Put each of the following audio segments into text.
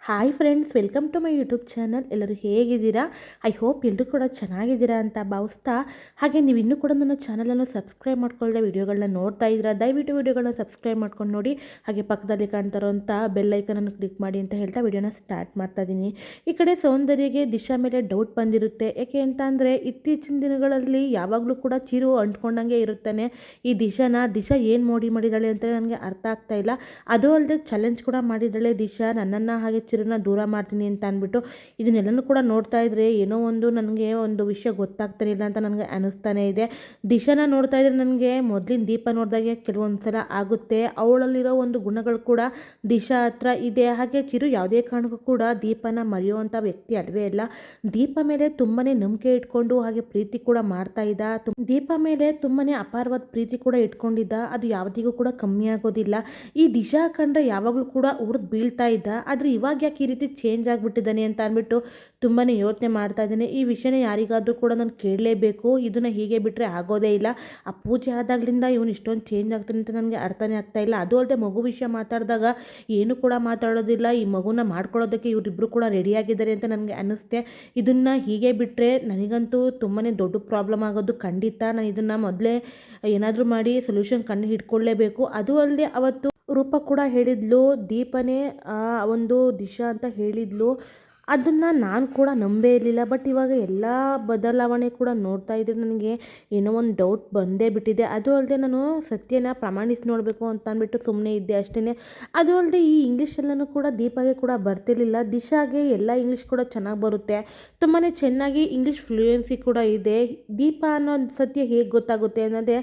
Hi friends, welcome to my YouTube channel. ಎಲ್ಲರೂ ಹೇಗಿದ್ದೀರಾ? I hope ಎಲ್ಲರೂ ಕೂಡ ಚೆನ್ನಾಗಿದ್ದೀರಾ ಅಂತ ಭಾವಿಸ್ತಾ, ಹಾಗೆ ನೀವು ಇನ್ನೂ ಕೂಡ ನನ್ನ ಚಾನಲನ್ನು ಸಬ್ಸ್ಕ್ರೈಬ್ ಮಾಡ್ಕೊಳ್ಳದೆ ವಿಡಿಯೋಗಳನ್ನ ನೋಡ್ತಾ ಇದ್ದೀರಾ, ದಯವಿಟ್ಟು ವಿಡಿಯೋಗಳನ್ನ ಸಬ್ಸ್ಕ್ರೈಬ್ ಮಾಡ್ಕೊಂಡು ನೋಡಿ. ಹಾಗೆ ಪಕ್ಕದಲ್ಲಿ ಕಾಣ್ತಾರೋಂಥ ಬೆಲ್ ಐಕನನ್ನು ಕ್ಲಿಕ್ ಮಾಡಿ ಅಂತ ಹೇಳ್ತಾ ವಿಡಿಯೋನ ಸ್ಟಾರ್ಟ್ ಮಾಡ್ತಾ ಇದ್ದೀನಿ. ಈ ಕಡೆ ಸೌಂದರ್ಯಗೆ ದಿಶಾ ಮೇಲೆ ಡೌಟ್ ಬಂದಿರುತ್ತೆ. ಯಾಕೆ ಅಂತ ಅಂದರೆ ಇತ್ತೀಚಿನ ದಿನಗಳಲ್ಲಿ ಯಾವಾಗಲೂ ಕೂಡ ಚಿರು ಅಂಟ್ಕೊಂಡಂಗೆ ಇರುತ್ತಾನೆ. ಈ ದಿಶಾ ಏನು ಮಾಡಿದ್ದಾಳೆ ಅಂತ ನನಗೆ ಅರ್ಥ ಆಗ್ತಾ ಇಲ್ಲ. ಅದು ಅಲ್ಲದೆ ಚಾಲೆಂಜ್ ಕೂಡ ಮಾಡಿದ್ದಾಳೆ ದಿಶಾ, ನನ್ನನ್ನು ಹಾಗೆ ಚಿರುನ ದೂರ ಮಾಡ್ತೀನಿ ಅಂತ ಅಂದ್ಬಿಟ್ಟು. ಇದನ್ನೆಲ್ಲನೂ ಕೂಡ ನೋಡ್ತಾ ಇದ್ರೆ ಏನೋ ಒಂದು ನನಗೆ ಒಂದು ವಿಷಯ ಗೊತ್ತಾಗ್ತಾನೆ ಇಲ್ಲ ಅಂತ ನನಗೆ ಅನ್ನಿಸ್ತಾನೆ ಇದೆ. ದಿಶಾನ ನೋಡ್ತಾ ಇದ್ರೆ ನನಗೆ ಮೊದಲಿನ ದೀಪ ನೋಡಿದಾಗೆ ಕೆಲವೊಂದು ಸಲ ಆಗುತ್ತೆ. ಅವಳಲ್ಲಿರೋ ಒಂದು ಗುಣಗಳು ಕೂಡ ದಿಶಾ ಹತ್ರ ಇದೆ. ಹಾಗೆ ಚಿರು ಯಾವುದೇ ಕಾರಣಕ್ಕೂ ಕೂಡ ದೀಪನ ಮರೆಯುವಂಥ ವ್ಯಕ್ತಿ ಅಲ್ವೇ ಇಲ್ಲ. ದೀಪ ಮೇಲೆ ತುಂಬಾನೇ ನಂಬಿಕೆ ಇಟ್ಕೊಂಡು ಹಾಗೆ ಪ್ರೀತಿ ಕೂಡ ಮಾಡ್ತಾ ಇದ್ದ. ದೀಪ ಮೇಲೆ ತುಂಬಾನೇ ಅಪಾರವಾದ ಪ್ರೀತಿ ಕೂಡ ಇಟ್ಕೊಂಡಿದ್ದ. ಅದು ಯಾವುದಿಗೂ ಕೂಡ ಕಮ್ಮಿ ಆಗೋದಿಲ್ಲ. ಈ ದಿಶಾ ಕಂಡ್ರೆ ಯಾವಾಗಲೂ ಕೂಡ ಉರಿದು ಬೀಳ್ತಾ ಇದ್ದ. ಆದರೆ ಇವಾಗ ಯಾಕೆ ಈ ರೀತಿ ಚೇಂಜ್ ಆಗಿಬಿಟ್ಟಿದ್ದಾನೆ ಅಂತ ಅಂದ್ಬಿಟ್ಟು ತುಂಬಾ ಯೋಚನೆ ಮಾಡ್ತಾ ಇದ್ದೇನೆ. ಈ ವಿಷಯನ ಯಾರಿಗಾದರೂ ಕೂಡ ನಾನು ಕೇಳಲೇಬೇಕು. ಇದನ್ನು ಹೀಗೆ ಬಿಟ್ಟರೆ ಆಗೋದೇ ಇಲ್ಲ. ಆ ಪೂಜೆ ಆದಾಗಲಿಂದ ಇವನು ಇಷ್ಟೊಂದು ಚೇಂಜ್ ಆಗ್ತಾನೆ ಅಂತ ನನಗೆ ಅರ್ಥನೇ ಆಗ್ತಾ ಇಲ್ಲ. ಅದು ಅಲ್ಲದೆ ಮಗು ವಿಷಯ ಮಾತಾಡಿದಾಗ ಏನು ಕೂಡ ಮಾತಾಡೋದಿಲ್ಲ. ಈ ಮಗುನ ಮಾಡ್ಕೊಳ್ಳೋದಕ್ಕೆ ಇವರಿಬ್ಬರು ಕೂಡ ರೆಡಿಯಾಗಿದ್ದಾರೆ ಅಂತ ನನಗೆ ಅನ್ನಿಸುತ್ತೆ. ಇದನ್ನು ಹೀಗೆ ಬಿಟ್ಟರೆ ನನಗಂತೂ ತುಂಬಾ ದೊಡ್ಡ ಪ್ರಾಬ್ಲಮ್ ಆಗೋದು ಖಂಡಿತ. ನಾನು ಇದನ್ನು ಮೊದಲೇ ಏನಾದರೂ ಮಾಡಿ ಸೊಲ್ಯೂಷನ್ ಕಂಡು ಹಿಡ್ಕೊಳ್ಳೇಬೇಕು. ಅದು ಅಲ್ಲದೆ ಅವತ್ತು ರೂಪ ಕೂಡ ಹೇಳಿದ್ಲು, ದೀಪನೇ ಒಂದು ದಿಶಾ ಅಂತ ಹೇಳಿದ್ಲು. ಅದನ್ನು ನಾನು ಕೂಡ ನಂಬೇ ಇರಲಿಲ್ಲ. ಬಟ್ ಇವಾಗ ಎಲ್ಲ ಬದಲಾವಣೆ ಕೂಡ ನೋಡ್ತಾ ಇದ್ದರೆ ನನಗೆ ಏನೋ ಒಂದು ಡೌಟ್ ಬಂದೇ ಬಿಟ್ಟಿದೆ. ಅದು ಅಲ್ಲದೆ ನಾನು ಸತ್ಯನ ಪ್ರಮಾಣಿಸಿ ನೋಡಬೇಕು ಅಂತ ಅಂದ್ಬಿಟ್ಟು ಸುಮ್ಮನೆ ಇದ್ದೆ ಅಷ್ಟೇ. ಅದು ಅಲ್ಲದೆ ಈ ಇಂಗ್ಲೀಷೆಲ್ಲನೂ ಕೂಡ ದೀಪಾಗೆ ಕೂಡ ಬರ್ತಿರ್ಲಿಲ್ಲ. ದಿಶಾಗೆ ಎಲ್ಲ ಇಂಗ್ಲೀಷ್ ಕೂಡ ಚೆನ್ನಾಗಿ ಬರುತ್ತೆ. ತುಂಬಾ ಚೆನ್ನಾಗಿ ಇಂಗ್ಲೀಷ್ ಫ್ಲೂಯೆನ್ಸಿ ಕೂಡ ಇದೆ. ದೀಪ ಅನ್ನೋ ಸತ್ಯ ಹೇಗೆ ಗೊತ್ತಾಗುತ್ತೆ ಅನ್ನೋದೇ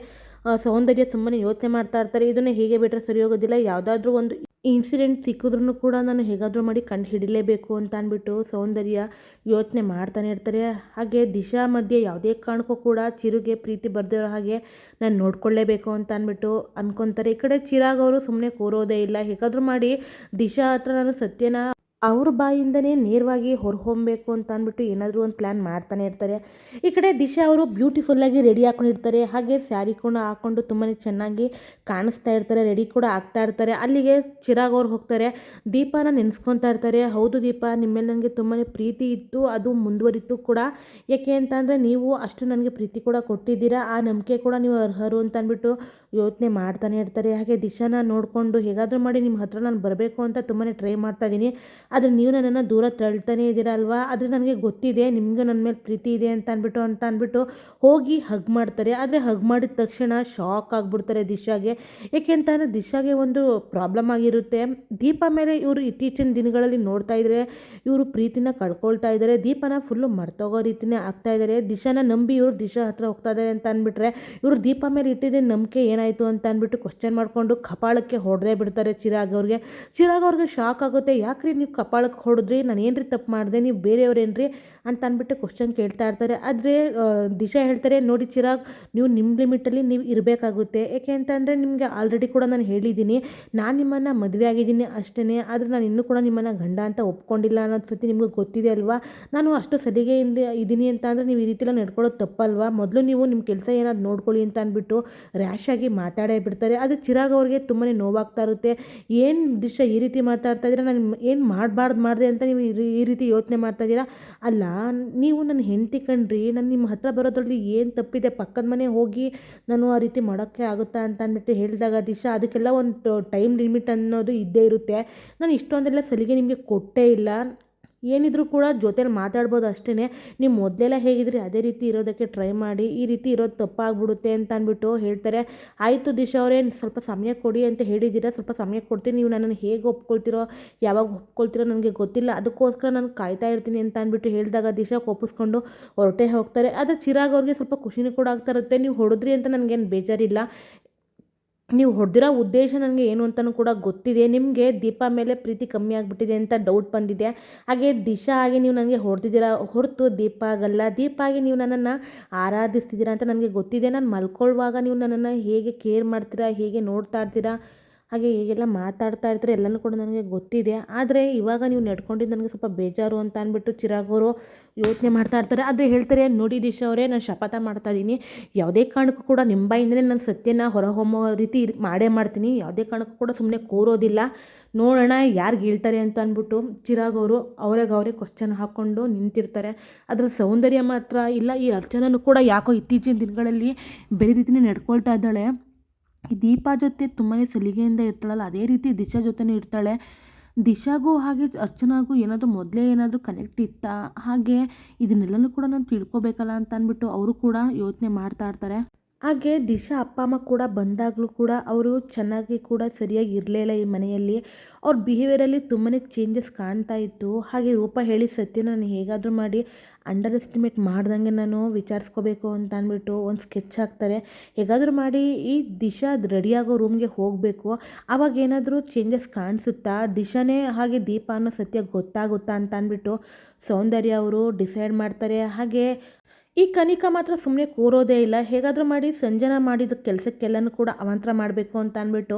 ಸೌಂದರ್ಯ ಸುಮ್ಮನೆ ಯೋಚನೆ ಮಾಡ್ತಾ ಇರ್ತಾರೆ. ಇದನ್ನು ಹೇಗೆ ಬಿಟ್ಟರೆ ಸರಿ ಹೋಗೋದಿಲ್ಲ. ಯಾವುದಾದ್ರೂ ಒಂದು ಇನ್ಸಿಡೆಂಟ್ ಸಿಕ್ಕಿದ್ರೂ ಕೂಡ ನಾನು ಹೇಗಾದರೂ ಮಾಡಿ ಕಂಡು ಹಿಡಿಲೇಬೇಕು ಅಂತ ಅಂದ್ಬಿಟ್ಟು ಸೌಂದರ್ಯ ಯೋಚನೆ ಮಾಡ್ತಾನೆ ಇರ್ತಾರೆ. ಹಾಗೆ ದಿಶಾ ಮಧ್ಯೆ ಯಾವುದೇ ಕಾರಣಕ್ಕೂ ಕೂಡ ಚಿರುಗೆ ಪ್ರೀತಿ ಬರ್ದಿರೋ ಹಾಗೆ ನಾನು ನೋಡ್ಕೊಳ್ಳೇಬೇಕು ಅಂತ ಅಂದ್ಬಿಟ್ಟು ಅನ್ಕೊತಾರೆ. ಈ ಕಡೆ ಚಿರಾಗ್ ಅವರು ಸುಮ್ಮನೆ ಕೂರೋದೇ ಇಲ್ಲ. ಹೇಗಾದರೂ ಮಾಡಿ ದಿಶಾ ಹತ್ರ ನಾನು ಸತ್ಯನ ಅವ್ರ ಬಾಯಿಂದನೇ ನೇರವಾಗಿ ಹೊರಹೊಮ್ಮಬೇಕು ಅಂತ ಅಂದ್ಬಿಟ್ಟು ಏನಾದರೂ ಒಂದು ಪ್ಲ್ಯಾನ್ ಮಾಡ್ತಾನೆ ಇರ್ತಾರೆ. ಈ ಕಡೆ ದಿಶಾ ಅವರು ಬ್ಯೂಟಿಫುಲ್ಲಾಗಿ ರೆಡಿ ಹಾಕೊಂಡಿರ್ತಾರೆ. ಹಾಗೆ ಸ್ಯಾರಿ ಕೂಡ ಹಾಕ್ಕೊಂಡು ತುಂಬಾ ಚೆನ್ನಾಗಿ ಕಾಣಿಸ್ತಾ ಇರ್ತಾರೆ, ರೆಡಿ ಕೂಡ ಆಗ್ತಾ ಇರ್ತಾರೆ. ಅಲ್ಲಿಗೆ ಚಿರಾಗ್ ಅವ್ರು ಹೋಗ್ತಾರೆ. ದೀಪಾನ ನೆನೆಸ್ಕೊತಾ ಇರ್ತಾರೆ. ಹೌದು ದೀಪ, ನಿಮ್ಮ ಮೇಲೆ ನನಗೆ ತುಂಬಾ ಪ್ರೀತಿ ಇತ್ತು, ಅದು ಮುಂದುವರಿತು ಕೂಡ. ಯಾಕೆ ಅಂತ ಅಂದರೆ ನೀವು ಅಷ್ಟು ನನಗೆ ಪ್ರೀತಿ ಕೂಡ ಕೊಟ್ಟಿದ್ದೀರಾ, ಆ ನಂಬಿಕೆ ಕೂಡ ನೀವು ಅರ್ಹರು ಅಂತ ಅಂದ್ಬಿಟ್ಟು ಯೋಚನೆ ಮಾಡ್ತಾನೆ ಇರ್ತಾರೆ. ಹಾಗೆ ದಿಶಾನ ನೋಡಿಕೊಂಡು ಹೇಗಾದರೂ ಮಾಡಿ ನಿಮ್ಮ ಹತ್ರ ನಾನು ಬರಬೇಕು ಅಂತ ತುಂಬಾ ಟ್ರೈ ಮಾಡ್ತಾ ಇದ್ದೀನಿ. ಆದರೆ ನೀವು ನನ್ನನ್ನು ದೂರ ತಳ್ತಾನೇ ಇದ್ದೀರಲ್ವಾ, ಆದರೆ ನನಗೆ ಗೊತ್ತಿದೆ ನಿಮಗೆ ನನ್ನ ಮೇಲೆ ಪ್ರೀತಿ ಇದೆ ಅಂತ ಅಂದ್ಬಿಟ್ಟು ಹೋಗಿ ಹಗ್ ಮಾಡ್ತಾರೆ. ಆದರೆ ಹಗ್ ಮಾಡಿದ ತಕ್ಷಣ ಶಾಕ್ ಆಗಿಬಿಡ್ತಾರೆ ದಿಶಾಗೆ. ಏಕೆ ಅಂತಂದರೆ ದಿಶಾಗೆ ಒಂದು ಪ್ರಾಬ್ಲಮ್ ಆಗಿರುತ್ತೆ. ದೀಪ ಮೇಲೆ ಇವರು ಇತ್ತೀಚಿನ ದಿನಗಳಲ್ಲಿ ನೋಡ್ತಾ ಇದ್ದಾರೆ ಇವರು ಪ್ರೀತಿನ ಕಳ್ಕೊಳ್ತಾ ಇದ್ದಾರೆ. ದೀಪನ ಫುಲ್ಲು ಮರ್ತೋಗೋ ರೀತಿಯೇ ಆಗ್ತಾ ಇದ್ದಾರೆ. ದಿಶಾನ ನಂಬಿ ಇವರು ದಿಶಾ ಹತ್ರ ಹೋಗ್ತಾ ಇದ್ದಾರೆ ಅಂತ ಅಂದ್ಬಿಟ್ರೆ ಇವರು ದೀಪ ಮೇಲೆ ಇಟ್ಟಿದ್ದ ನಂಬಿಕೆ ಏನಾಯಿತು ಅಂತ ಅಂದ್ಬಿಟ್ಟು ಕ್ವಶನ್ ಮಾಡಿಕೊಂಡು ಕಪಾಳಕ್ಕೆ ಹೊಡೆದೇ ಬಿಡ್ತಾರೆ ಚಿರಾಗ್ ಅವ್ರಿಗೆ ಶಾಕ್ ಆಗುತ್ತೆ. ಯಾಕ್ರಿ ನೀವು ಕಪಾಳಕ್ಕೆ ಹೊಡೆದ್ರಿ, ನಾನು ಏನ್ರಿ ತಪ್ಪು ಮಾಡಿದೆ, ನೀವು ಬೇರೆಯವ್ರೇನ್ರಿ ಅಂತ ಅಂದ್ಬಿಟ್ಟು ಕ್ವಶನ್ ಕೇಳ್ತಾ ಇರ್ತಾರೆ. ಆದರೆ ದಿಶಾ ಹೇಳ್ತಾರೆ, ನೋಡಿ ಚಿರಾಗ್, ನೀವು ನಿಮ್ಮ ಲಿಮಿಟಲ್ಲಿ ನೀವು ಇರಬೇಕಾಗುತ್ತೆ. ಏಕೆ ಅಂತಂದರೆ ನಿಮಗೆ ಆಲ್ರೆಡಿ ಕೂಡ ನಾನು ಹೇಳಿದ್ದೀನಿ, ನಾನು ನಿಮ್ಮನ್ನು ಮದುವೆ ಆಗಿದ್ದೀನಿ ಅಷ್ಟೇ. ಆದರೆ ನಾನು ಇನ್ನೂ ಕೂಡ ನಿಮ್ಮನ್ನು ಗಂಡ ಅಂತ ಒಪ್ಕೊಂಡಿಲ್ಲ ಅನ್ನೋದು ಸತಿ ನಿಮಗೆ ಗೊತ್ತಿದೆ ಅಲ್ವಾ. ನಾನು ಅಷ್ಟು ಸಲಿಗೆಯಿಂದ ಇದ್ದೀನಿ ಅಂತ ಅಂದರೆ ನೀವು ಈ ರೀತಿಯೆಲ್ಲ ನಡ್ಕೊಳ್ಳೋದು ತಪ್ಪಲ್ವಾ. ಮೊದಲು ನೀವು ನಿಮ್ಮ ಕೆಲಸ ಏನಾದ್ರು ನೋಡ್ಕೊಳ್ಳಿ ಅಂತ ಅಂದ್ಬಿಟ್ಟು ರ್ಯಾಶಾಗಿ ಮಾತಾಡೇ ಬಿಡ್ತಾರೆ. ಅದು ಚಿರಾಗ್ ಅವ್ರಿಗೆ ತುಂಬಾ ನೋವಾಗ್ತಾ ಇರುತ್ತೆ. ಏನು ದಿಶಾ ಈ ರೀತಿ ಮಾತಾಡ್ತಾ ಇದ್ದೀರಾ, ನಾನು ಏನು ಮಾಡಿದೆ ಅಂತ ನೀವು ಈ ರೀತಿ ಯೋಚನೆ ಮಾಡ್ತಾ ಇದ್ದೀರಾ. ಅಲ್ಲ, ನೀವು ನನ್ನ ಹೆಂಡತಿ ಕಣ್ರಿ, ನಾನು ನಿಮ್ಮ ಹತ್ರ ಬರೋದ್ರಲ್ಲಿ ಏನು ತಪ್ಪಿದೆ, ಪಕ್ಕದ ಮನೆ ಹೋಗಿ ನಾನು ಆ ರೀತಿ ಮಾಡೋಕ್ಕೆ ಆಗುತ್ತಾ ಅಂತ ಅಂದ್ಬಿಟ್ಟು ಹೇಳಿದಾಗ ದಿಶಾ, ಅದಕ್ಕೆಲ್ಲ ಒಂದು ಟೈಮ್ ಲಿಮಿಟ್ ಅನ್ನೋದು ಇದ್ದೇ ಇರುತ್ತೆ. ನಾನು ಇಷ್ಟೊಂದೆಲ್ಲ ಸಲಿಗೆ ನಿಮಗೆ ಕೊಟ್ಟೇ ಇಲ್ಲ. ಏನಿದ್ರು ಕೂಡ ಜೊತೇಲಿ ಮಾತಾಡ್ಬೋದು ಅಷ್ಟೇ. ನೀವು ಮೊದಲೆಲ್ಲ ಹೇಗಿದ್ರಿ ಅದೇ ರೀತಿ ಇರೋದಕ್ಕೆ ಟ್ರೈ ಮಾಡಿ, ಈ ರೀತಿ ಇರೋದು ತಪ್ಪಾಗ್ಬಿಡುತ್ತೆ ಅಂತ ಅಂದ್ಬಿಟ್ಟು ಹೇಳ್ತಾರೆ. ಆಯಿತು ದಿಶಾ ಅವರೇ, ಸ್ವಲ್ಪ ಸಮಯ ಕೊಡಿ ಅಂತ ಹೇಳಿದ್ದೀರಾ, ಸ್ವಲ್ಪ ಸಮಯ ಕೊಡ್ತೀನಿ. ನೀವು ನನ್ನನ್ನು ಹೇಗೆ ಒಪ್ಕೊಳ್ತಿರೋ, ಯಾವಾಗ ಒಪ್ಕೊಳ್ತಿರೋ ನನಗೆ ಗೊತ್ತಿಲ್ಲ, ಅದಕ್ಕೋಸ್ಕರ ನಾನು ಕಾಯ್ತಾ ಇರ್ತೀನಿ ಅಂತ ಅಂದ್ಬಿಟ್ಟು ಹೇಳಿದಾಗ ದಿಶಾ ಒಪ್ಪಿಸ್ಕೊಂಡು ಹೊರಟೇ ಹೋಗ್ತಾರೆ. ಆದರೆ ಚಿರಾಗ್ ಅವ್ರಿಗೆ ಸ್ವಲ್ಪ ಖುಷಿನೂ ಕೂಡ ಆಗ್ತಾ ಇರುತ್ತೆ. ನೀವು ಹೊಡೆದ್ರಿ ಅಂತ ನನಗೇನು ಬೇಜಾರಿಲ್ಲ, ನೀವು ಹೊಡೆದಿರೋ ಉದ್ದೇಶ ನನಗೆ ಏನು ಅಂತಲೂ ಕೂಡ ಗೊತ್ತಿದೆ. ನಿಮಗೆ ದೀಪ ಮೇಲೆ ಪ್ರೀತಿ ಕಮ್ಮಿ ಆಗಿಬಿಟ್ಟಿದೆ ಅಂತ ಡೌಟ್ ಬಂದಿದೆ. ಹಾಗೆ ದಿಶಾ ಆಗಿ ನೀವು ನನಗೆ ಹೊಡೆದಿದ್ದೀರಾ ಹೊರತು ದೀಪ ಆಗಲ್ಲ. ದೀಪ ಆಗಿ ನೀವು ನನ್ನನ್ನು ಆರಾಧಿಸ್ತಿದ್ದೀರಾ ಅಂತ ನನಗೆ ಗೊತ್ತಿದೆ. ನಾನು ಮಲ್ಕೊಳ್ಳುವಾಗ ನೀವು ನನ್ನನ್ನು ಹೇಗೆ ಕೇರ್ ಮಾಡ್ತೀರಾ, ಹೇಗೆ ನೋಡ್ತಾ ಇರ್ತೀರಾ ಹಾಗೆ ಹೀಗೆಲ್ಲ ಮಾತಾಡ್ತಾ ಇರ್ತಾರೆ ಎಲ್ಲನೂ ಕೂಡ ನನಗೆ ಗೊತ್ತಿದೆ. ಆದರೆ ಇವಾಗ ನೀವು ನಡ್ಕೊಂಡಿದ್ದು ನನಗೆ ಸ್ವಲ್ಪ ಬೇಜಾರು ಅಂತ ಅಂದ್ಬಿಟ್ಟು ಚಿರಾಗ್ ಅವರು ಯೋಚನೆ ಮಾಡ್ತಾ ಇರ್ತಾರೆ. ಆದರೆ ಹೇಳ್ತಾರೆ, ನೋಡಿ ದಿಶಾ ಅವರೇ, ನಾನು ಶಪಥ ಮಾಡ್ತಾ ಇದ್ದೀನಿ, ಯಾವುದೇ ಕಾರಣಕ್ಕೂ ಕೂಡ ನಿಮ್ಮ ಬಾಯಿಂದಲೇ ನಾನು ಸತ್ಯನ ಹೊರಹೊಮ್ಮೋ ರೀತಿ ಮಾಡೇ ಮಾಡ್ತೀನಿ. ಯಾವುದೇ ಕಾರಣಕ್ಕೂ ಕೂಡ ಸುಮ್ಮನೆ ಕೂರೋದಿಲ್ಲ. ನೋಡೋಣ ಯಾರು ಗೆಲ್ತಾರೆ ಅಂತ ಅಂದ್ಬಿಟ್ಟು ಚಿರಾಗ್ ಅವರು ಅವರೇ ಕ್ವಶ್ಚನ್ ಹಾಕ್ಕೊಂಡು ನಿಂತಿರ್ತಾರೆ. ಅದರ ಸೌಂದರ್ಯ ಮಾತ್ರ ಇಲ್ಲ. ಈ ಅರ್ಚನೂ ಕೂಡ ಯಾಕೋ ಇತ್ತೀಚಿನ ದಿನಗಳಲ್ಲಿ ಬೇರೆ ರೀತಿಯೇ ನಡ್ಕೊಳ್ತಾ ಇದ್ದಾಳೆ. ಈ ದೀಪಾ ಜೊತೆ ತುಂಬಾ ಸಲಿಗೆಯಿಂದ ಇರ್ತಾಳಲ್ಲ, ಅದೇ ರೀತಿ ದಿಶಾ ಜೊತೆನೂ ಇರ್ತಾಳೆ. ದಿಶಾಗೂ ಹಾಗೆ ಅರ್ಚನಾಗೂ ಏನಾದರೂ ಮೊದಲೇ ಏನಾದರೂ ಕನೆಕ್ಟ್ ಇತ್ತಾ, ಹಾಗೆ ಇದನ್ನೆಲ್ಲನೂ ಕೂಡ ನಾನು ತಿಳ್ಕೊಬೇಕಲ್ಲ ಅಂತ ಅಂದ್ಬಿಟ್ಟು ಅವರು ಕೂಡ ಯೋಚನೆ ಮಾಡ್ತಾ ಇರ್ತಾರೆ. ಹಾಗೆ ದಿಶಾ ಅಪ್ಪ ಅಮ್ಮ ಕೂಡ ಬಂದಾಗಲೂ ಕೂಡ ಅವರು ಚೆನ್ನಾಗಿ ಕೂಡ ಸರಿಯಾಗಿ ಇರಲಿಲ್ಲ ಈ ಮನೆಯಲ್ಲಿ. ಅವ್ರ ಬಿಹೇವಿಯರಲ್ಲಿ ತುಂಬಾ ಚೇಂಜಸ್ ಕಾಣ್ತಾ ಇತ್ತು. ಹಾಗೆ ರೂಪ ಹೇಳಿ ಸತ್ಯನ ನಾನು ಹೇಗಾದರೂ ಮಾಡಿ ಅಂಡರ್ ಎಸ್ಟಿಮೇಟ್ ಮಾಡ್ದಂಗೆ ನಾನು ವಿಚಾರಿಸ್ಕೋಬೇಕು ಅಂತ ಅಂದ್ಬಿಟ್ಟು ಒಂದು ಸ್ಕೆಚ್ ಹಾಕ್ತಾರೆ. ಹೇಗಾದರೂ ಮಾಡಿ ಈ ದಿಶಾ ರೆಡಿಯಾಗೋ ರೂಮ್ಗೆ ಹೋಗಬೇಕು. ಆವಾಗ ಏನಾದರೂ ಚೇಂಜಸ್ ಕಾಣಿಸುತ್ತಾ, ದಿಶಾನೇ ಹಾಗೆ ದೀಪ ಅನ್ನೋ ಸತ್ಯ ಗೊತ್ತಾಗುತ್ತಾ ಅಂತ ಅಂದ್ಬಿಟ್ಟು ಸೌಂದರ್ಯ ಅವರು ಡಿಸೈಡ್ ಮಾಡ್ತಾರೆ. ಹಾಗೆ ಈ ಕನಿಕಾ ಮಾತ್ರ ಸುಮ್ಮನೆ ಕೂರೋದೇ ಇಲ್ಲ. ಹೇಗಾದರೂ ಮಾಡಿ ಸಂಜನಾ ಮಾಡಿದ ಕೆಲಸಕ್ಕೆಲ್ಲನೂ ಕೂಡ ಅವಾಂತರ ಮಾಡಬೇಕು ಅಂತ ಅಂದ್ಬಿಟ್ಟು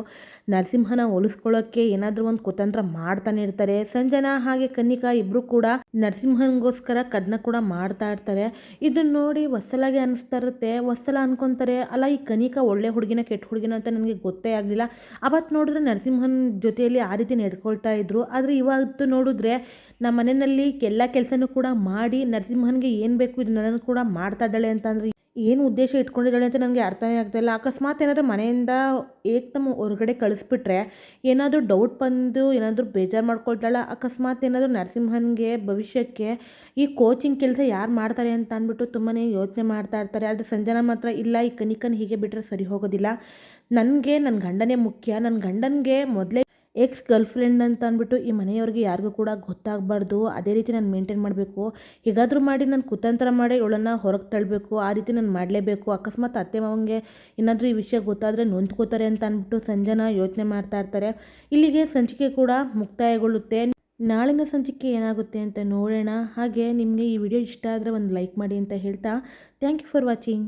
ನರಸಿಂಹನ ಹೋಲಿಸ್ಕೊಳ್ಳೋಕ್ಕೆ ಏನಾದರೂ ಒಂದು ಕುತಂತ್ರ ಮಾಡ್ತಾನೆ ಇರ್ತಾರೆ. ಸಂಜನಾ ಹಾಗೆ ಕನಿಕಾ ಇಬ್ಬರು ಕೂಡ ನರಸಿಂಹನಿಗೋಸ್ಕರ ಕದನ ಕೂಡ ಮಾಡ್ತಾ ಇರ್ತಾರೆ. ಇದನ್ನು ನೋಡಿ ಹೊಸಲಾಗೆ ಅನಿಸ್ತಾ ಇರುತ್ತೆ. ಹೊಸಲ ಅನ್ಕೊತಾರೆ, ಅಲ್ಲ ಈ ಕನಿಕಾ ಒಳ್ಳೆ ಹುಡುಗಿನ ಕೆಟ್ಟ ಹುಡುಗಿನ ಅಂತ ನನಗೆ ಗೊತ್ತೇ ಆಗಲಿಲ್ಲ. ಅವತ್ತು ನೋಡಿದ್ರೆ ನರಸಿಂಹನ ಜೊತೆಯಲ್ಲಿ ಆ ರೀತಿ ನಡ್ಕೊಳ್ತಾ ಇದ್ರು. ಆದರೆ ಇವತ್ತು ನೋಡಿದ್ರೆ ನಮ್ಮ ಮನೆಯಲ್ಲಿ ಎಲ್ಲ ಕೆಲಸನೂ ಕೂಡ ಮಾಡಿ ನರಸಿಂಹನಿಗೆ ಏನು ಬೇಕು ಇದನ್ನೆಲ್ಲನೂ ಕೂಡ ಮಾಡ್ತಾ ಇದ್ದಾಳೆ ಅಂತಂದರೆ ಏನು ಉದ್ದೇಶ ಇಟ್ಕೊಂಡಿದ್ದಾಳೆ ಅಂತ ನನಗೆ ಅರ್ಥನೇ ಆಗ್ತಾಯಿಲ್ಲ. ಅಕಸ್ಮಾತ್ ಏನಾದರೂ ಮನೆಯಿಂದ ಏಕ್ದಮ್ ಹೊರಗಡೆ ಕಳಿಸ್ಬಿಟ್ರೆ ಏನಾದರೂ ಡೌಟ್ ಬಂದು ಏನಾದರೂ ಬೇಜಾರು ಮಾಡ್ಕೊಳ್ತಾಳೆ. ಅಕಸ್ಮಾತ್ ಏನಾದರೂ ನರಸಿಂಹನಿಗೆ ಭವಿಷ್ಯಕ್ಕೆ ಈ ಕೋಚಿಂಗ್ ಕೆಲಸ ಯಾರು ಮಾಡ್ತಾರೆ ಅಂತ ಅಂದ್ಬಿಟ್ಟು ತುಂಬಾ ಯೋಚನೆ ಮಾಡ್ತಾ ಇರ್ತಾರೆ. ಆದರೆ ಸಂಜನಾ ಮಾತ್ರ ಇಲ್ಲ, ಈ ಕನಿಕನ ಹೀಗೆ ಬಿಟ್ಟರೆ ಸರಿ ಹೋಗೋದಿಲ್ಲ, ನನಗೆ ನನ್ನ ಗಂಡನೇ ಮುಖ್ಯ, ನನ್ನ ಗಂಡನಿಗೆ ಮೊದಲೇ ಎಕ್ಸ್ ಗರ್ಲ್ಫ್ರೆಂಡ್ ಅಂತ ಅಂದ್ಬಿಟ್ಟು ಈ ಮನೆಯವ್ರಿಗೆ ಯಾರಿಗೂ ಕೂಡ ಗೊತ್ತಾಗಬಾರ್ದು. ಅದೇ ರೀತಿ ನಾನು ಮೇಂಟೈನ್ ಮಾಡಬೇಕು. ಹೇಗಾದರೂ ಮಾಡಿ ನಾನು ಕುತಂತ್ರ ಮಾಡಿ ಇವಳನ್ನು ಹೊರಗೆ ತಳ್ಳಬೇಕು. ಆ ರೀತಿ ನಾನು ಮಾಡಲೇಬೇಕು. ಅಕಸ್ಮಾತ್ ಅತ್ತೆ ಮಾವಂಗೆ ಏನಾದರೂ ಈ ವಿಷಯ ಗೊತ್ತಾದರೆ ನೊಂದ್ಕೋತಾರೆ ಅಂತ ಅಂದ್ಬಿಟ್ಟು ಸಂಜನಾ ಯೋಚನೆ ಮಾಡ್ತಾ ಇರ್ತಾರೆ. ಇಲ್ಲಿಗೆ ಸಂಚಿಕೆ ಕೂಡ ಮುಕ್ತಾಯಗೊಳ್ಳುತ್ತೆ. ನಾಳಿನ ಸಂಚಿಕೆ ಏನಾಗುತ್ತೆ ಅಂತ ನೋಡೋಣ. ಹಾಗೆ ನಿಮಗೆ ಈ ವಿಡಿಯೋ ಇಷ್ಟ ಆದರೆ ಒಂದು ಲೈಕ್ ಮಾಡಿ ಅಂತ ಹೇಳ್ತಾ ಥ್ಯಾಂಕ್ ಯು ಫಾರ್ ವಾಚಿಂಗ್.